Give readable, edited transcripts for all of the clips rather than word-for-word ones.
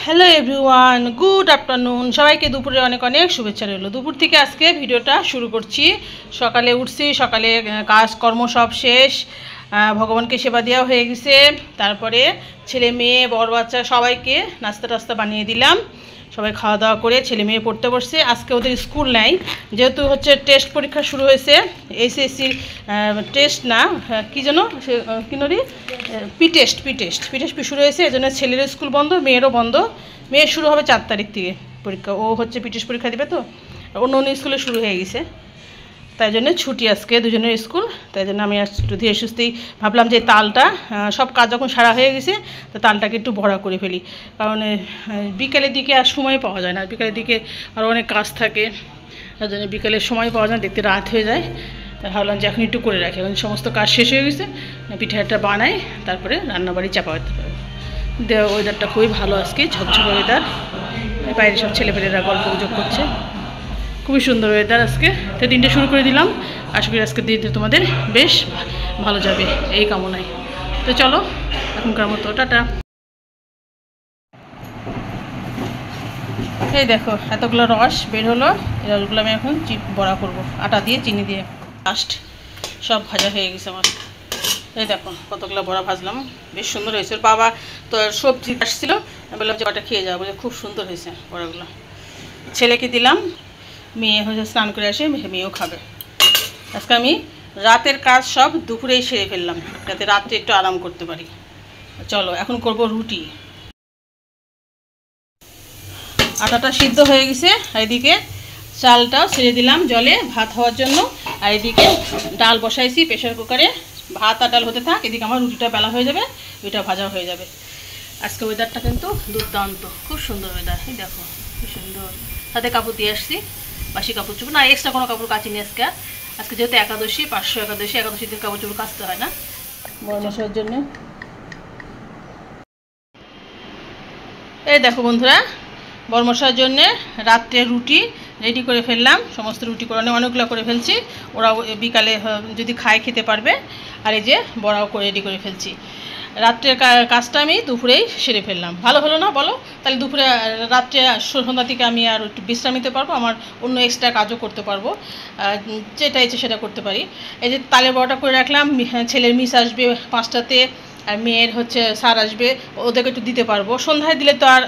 Hello everyone, good afternoon. সবাইকে দুপুরে অনেক অনেক শুভেচ্ছা রইল। দুপুর থেকে আজকে ভিডিওটা শুরু করছি। সকালে উঠছি, সকালে কাজকর্ম সব শেষ, ভগবানকে সেবা দেওয়া হয়ে গেছে। তারপরে ছেলে মেয়ে বড় বাচ্চা সবাইকে নাস্তা টাস্তা বানিয়ে দিলাম। সবাই খাওয়া দাওয়া করে ছেলে মেয়ে পড়তে বসছে। আজকে ওদের স্কুল নাই, যেহেতু হচ্ছে টেস্ট পরীক্ষা শুরু হয়েছে। এইচএসসির টেস্ট না, কী যেন কিনরি পি টেস্ট শুরু হয়েছে। এই জন্য ছেলের স্কুল বন্ধ, মেয়েরও বন্ধ। মেয়ের শুরু হবে 4 তারিখ থেকে পরীক্ষা। ও হচ্ছে পি টেস্ট পরীক্ষা দেবে, তো অন্য অন্য স্কুলে শুরু হয়ে গেছে। তাই জন্য ছুটি আজকে দুজনের স্কুল। তাই জন্য আমি একটু ধীরে সুস্থেই ভাবলাম যে তালটা সব কাজ যখন সারা হয়ে গেছে, তো তালটাকে একটু ভরা করে ফেলি। কারণ বিকেলের দিকে আর সময় পাওয়া যায় না, বিকেলের দিকে আরও অনেক কাজ থাকে। তাই জন্য বিকেলের সময় পাওয়া যায় না, দেখতে রাত হয়ে যায়। তাই ভাবলাম যে এখন একটু করে রাখি। এখন সমস্ত কাজ শেষ হয়ে গেছে, পিঠাটা বানাই, তারপরে রান্নাবাড়ি চাপা করতে পারবো। ওয়েদারটা খুবই ভালো আজকে, ঝকঝক ওয়েদার। বাইরে সব ছেলেপেলেরা গল্প গুজব করছে, খুবই সুন্দর ওয়েদার আজকে। তো দিনটা শুরু করে দিলাম। আশা করি আজকের দিনটা তোমাদের বেশ ভালো যাবে, এই কামনায়। তো চলো এখনকার মতো টাটা। এই দেখো এতগুলো রস বের হলো। এই রসগুলো আমি এখন বড়া করব আটা দিয়ে, চিনি দিয়ে। লাস্ট সব ভাজা হয়ে গেছে আমার। এই দেখো কতগুলো বড়া ভাজলাম, বেশ সুন্দর হয়েছে। ওর বাবা তো সবজি আসছিলো, আমি বললাম যে ওটা খেয়ে যাবো, বলে খুব সুন্দর হয়েছে বড়াগুলো। ছেলেকে দিলাম, মেয়ে হচ্ছে স্নান করে আসে, মেয়েও খাবে। আজকে আমি রাতের কাজ সব দুপুরেই সেরে ফেললাম, যাতে রাত্রে একটু আরাম করতে পারি। চলো এখন করব রুটি। আটাটা সিদ্ধ হয়ে গেছে, আর এদিকে চালটাও ছেড়ে দিলাম জলে ভাত হওয়ার জন্য। আর এদিকে ডাল বসাইছি প্রেশার কুকারে, ভাত আর ডাল হতে থাক। এদিকে আমার রুটিটা বেলা হয়ে যাবে, রুটিটা ভাজা হয়ে যাবে। আজকে ওয়েদারটা কিন্তু দুর্দান্ত, খুব সুন্দর ওয়েদার। এই দেখো খুব সুন্দর। সাথে কাপড় দিয়ে আসছি, বাসি কাপড় চোপড় না, এক্সট্রা কোনো কাপড় কাচিনি আজকে। আজকে যেহেতু একাদশী, 500 একাদশীতে কাপড় চোপড় কাচতে হয় না। বড় মশাইয়ের জন্য এই দেখো বন্ধুরা, বড় মশাইয়ের জন্যে রাত্রে রুটি রেডি করে ফেললাম। সমস্ত রুটি করে অনেকগুলো করে ফেলছি, ওরাও বিকালে যদি খায় খেতে পারবে। আর এই যে বড়াও করে রেডি করে ফেলছি। রাত্রের কাজটা আমি দুপুরেই সেরে ফেললাম। ভালো হলো না বলো? তাহলে দুপুরে রাত্রে সন্ধ্যা থেকে আমি আর একটু বিশ্রাম নিতে পারবো, আমার অন্য এক্সট্রা কাজও করতে পারবো, যেটা ইচ্ছে সেটা করতে পারি। এই যে তালের বড়াটা করে রাখলাম, ছেলের মিস আসবে 5টাতে, আর মেয়ের হচ্ছে স্যার আসবে, ওদেরকে একটু দিতে পারবো। সন্ধ্যায় দিলে তো আর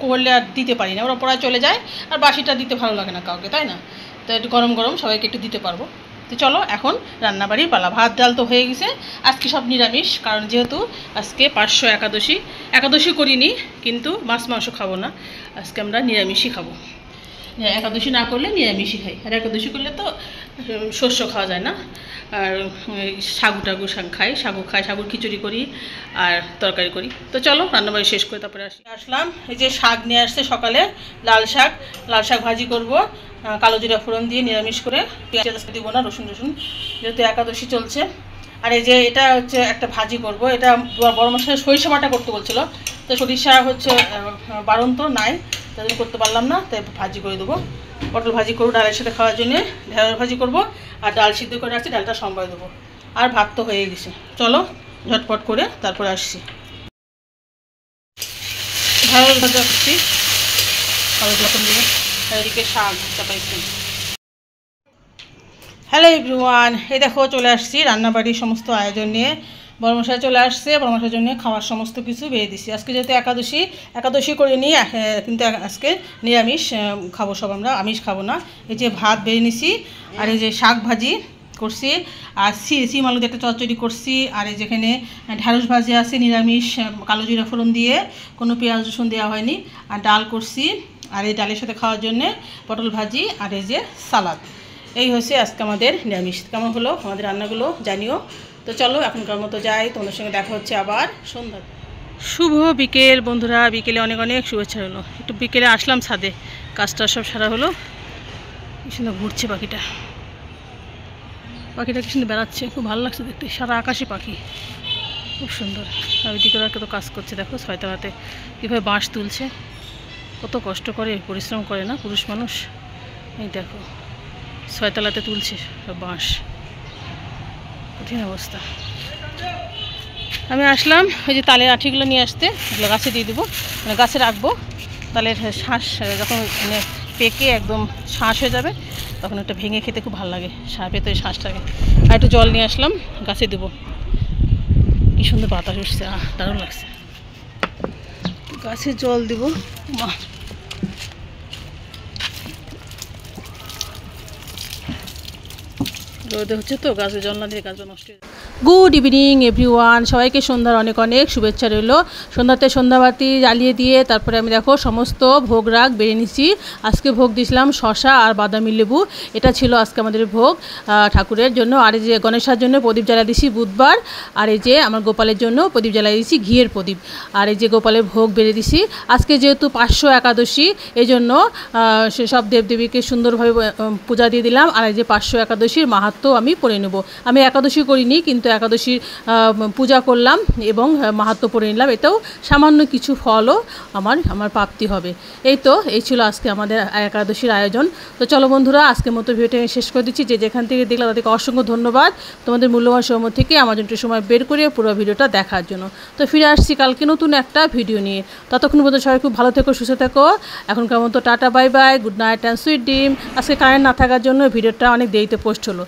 করলে আর দিতে পারি না, ওরা পড়ায় চলে যায়, আর বাসিটা দিতে ভালো লাগে না কাউকে, তাই না? তো একটু গরম গরম সবাইকে একটু দিতে পারবো। তো চলো এখন রান্নাবাড়ির পালা। ভাত ডাল তো হয়ে গেছে। আজকে সব নিরামিষ, কারণ যেহেতু আজকে 500 একাদশী করিনি, কিন্তু মাছ মাংস খাবো না, আজকে আমরা নিরামিষই খাবো। একাদশী না করলে নিরামিষই খাই, আর একাদশী করলে তো শস্য খাওয়া যায় না। আর সাগু খাই, সাগুর খিচুড়ি করি আর তরকারি করি। তো চলো রান্নাবাড়ি শেষ করে তারপরে আসলাম। এই যে শাক নিয়ে আসছে সকালে, লাল শাক ভাজি করব, কালো জিরা ফোড়ন দিয়ে নিরামিষ করে। পেঁয়াজ দিব না, রসুন যেহেতু একাদশী চলছে। আর এই যে এটা হচ্ছে একটা ভাজি করব, এটা বড় মশাই সরিষা বাটা করতে বলছিল, তো সরিষা হচ্ছে বারণ তো নাই, তাই করতে পারলাম না, তাই ভাজি করে দেবো। পটল ভাজি করবো ডালের সাথে খাওয়ার জন্য, ঢেঁড়স ভাজি করব, আর ডাল সিদ্ধ করে রাখছি, ডালটা সম্বাই দেবো। আর ভাত তো হয়ে গেছে, চলো ঝটপট করে তারপরে আসছি। ঢেঁড়স ভাজা করছি যখন দিয়ে, এদিকে শাক চাপাইছি। হ্যালো এভরিওয়ান, এই দেখো চলে আসছি রান্নাবাড়ির সমস্ত আয়োজন নিয়ে। বড়মশাই চলে আসছে, বড়মশাইয়ের জন্য খাওয়ার সমস্ত কিছু বেড়ে দিছি। আজকে যেহেতু একাদশী করে নিই, কিন্তু আজকে নিরামিষ খাবো সব, আমরা আমিষ খাবো না। এই যে ভাত বেড়ে নিছি, আর এই যে শাক ভাজি করছি, আর সিম আলু দিয়ে একটা চচ্চড়ি করছি, আর এই যেখানে ঢেঁড়স ভাজি আছে নিরামিষ, কালো জিরা ফোড়ন দিয়ে, কোনো পেঁয়াজ রসুন দেওয়া হয়নি, আর ডাল করছি, আর এই ডালের সাথে খাওয়ার জন্যে পটল ভাজি, আর এই যে সালাদ। এই হচ্ছে আজকে আমাদের নিরামিষ। কেমন হলো আমাদের রান্নাগুলো জানিও। তো চলো এখনকার মতো যাই, তোমাদের সঙ্গে দেখা হচ্ছে আবার সন্ধ্যা। শুভ বিকেল বন্ধুরা, বিকেলে অনেক অনেক শুভেচ্ছা হলো। একটু বিকেলে আসলাম ছাদে, কাজটা সব সারা হলো। কি সুন্দর ঘুরছে পাখিটা কি সুন্দর বেড়াচ্ছে, খুব ভালো লাগছে দেখতে। সারা আকাশে পাখি, খুব সুন্দর। আর ওইদিকে ওরা কত কাজ করছে দেখো, ছয়তলাতে কীভাবে বাঁশ তুলছে, কত কষ্ট করে পরিশ্রম করে না পুরুষ মানুষ। এই দেখো 6তলাতে তুলছে সব বাঁশ, কঠিন অবস্থা। আমি আসলাম ওই যে তালের আঠিগুলো নিয়ে আসতে, এগুলো গাছে দিয়ে দেবো, মানে গাছে রাখবো। তালের শাঁস যখন মানে পেকে একদম শাঁস হয়ে যাবে তখন একটা ভেঙে খেতে খুব ভালো লাগে, ভেতরে শাঁসটাকে। আর একটু জল নিয়ে আসলাম, গাছে দেবো। কি সুন্দর বাতাস উঠছে, দারুণ লাগছে। গাছে জল দেবো। মা রোদে হচ্ছে তো, গাছে জল না দিয়ে গাছটা নষ্ট হয়ে যাবে। গুড ইভিনিং এভরিওয়ান, সবাইকে সন্ধ্যার অনেক অনেক শুভেচ্ছা রইল। সন্ধ্যাতে সন্ধ্যাবাতি জ্বালিয়ে দিয়ে তারপরে আমি দেখো সমস্ত ভোগ রাগ বেড়ে নিচ্ছি। আজকে ভোগ দিয়েছিলাম শসা আর বাদামি লেবু, এটা ছিল আজকে আমাদের ভোগ ঠাকুরের জন্য। আর এই যে গণেশার জন্য প্রদীপ জ্বালা দিয়েছি বুধবার। আর এই যে আমার গোপালের জন্য প্রদীপ জ্বালাই দিয়েছি, ঘিয়ের প্রদীপ। আর এই যে গোপালের ভোগ বেড়ে দিছি। আজকে যেহেতু 500 একাদশী, এই জন্য সেসব দেবদেবীকে সুন্দরভাবে পূজা দিয়ে দিলাম। আর এই যে 500 একাদশীর মাহাত্ম্য আমি পড়ে নেব। আমি একাদশী করিনি, কিন্তু একাদশীর পূজা করলাম এবং মাহাত্ম্য পড়ে নিলাম। এটাও সামান্য কিছু ফলও আমার প্রাপ্তি হবে। এই ছিল আজকে আমাদের একাদশীর আয়োজন। তো চলো বন্ধুরা, আজকের মতো ভিডিওটা শেষ করে দিচ্ছি। যে যেখান থেকে দেখলাম তাদেরকে অসংখ্য ধন্যবাদ, তোমাদের মূল্যবান সময় থেকে আমার জন্য সময় বের করে পুরো ভিডিওটা দেখার জন্য। তো ফিরে আসছি কালকে নতুন একটা ভিডিও নিয়ে। ততক্ষণ পর্যন্ত সবাই খুব ভালো থেকো, সুস্থ থেকো। এখনকার মতো tata, bye bye, good night and sweet dream. আজকে কারেন্ট না থাকার জন্য ভিডিওটা অনেক দেরিতে পোস্ট হলো।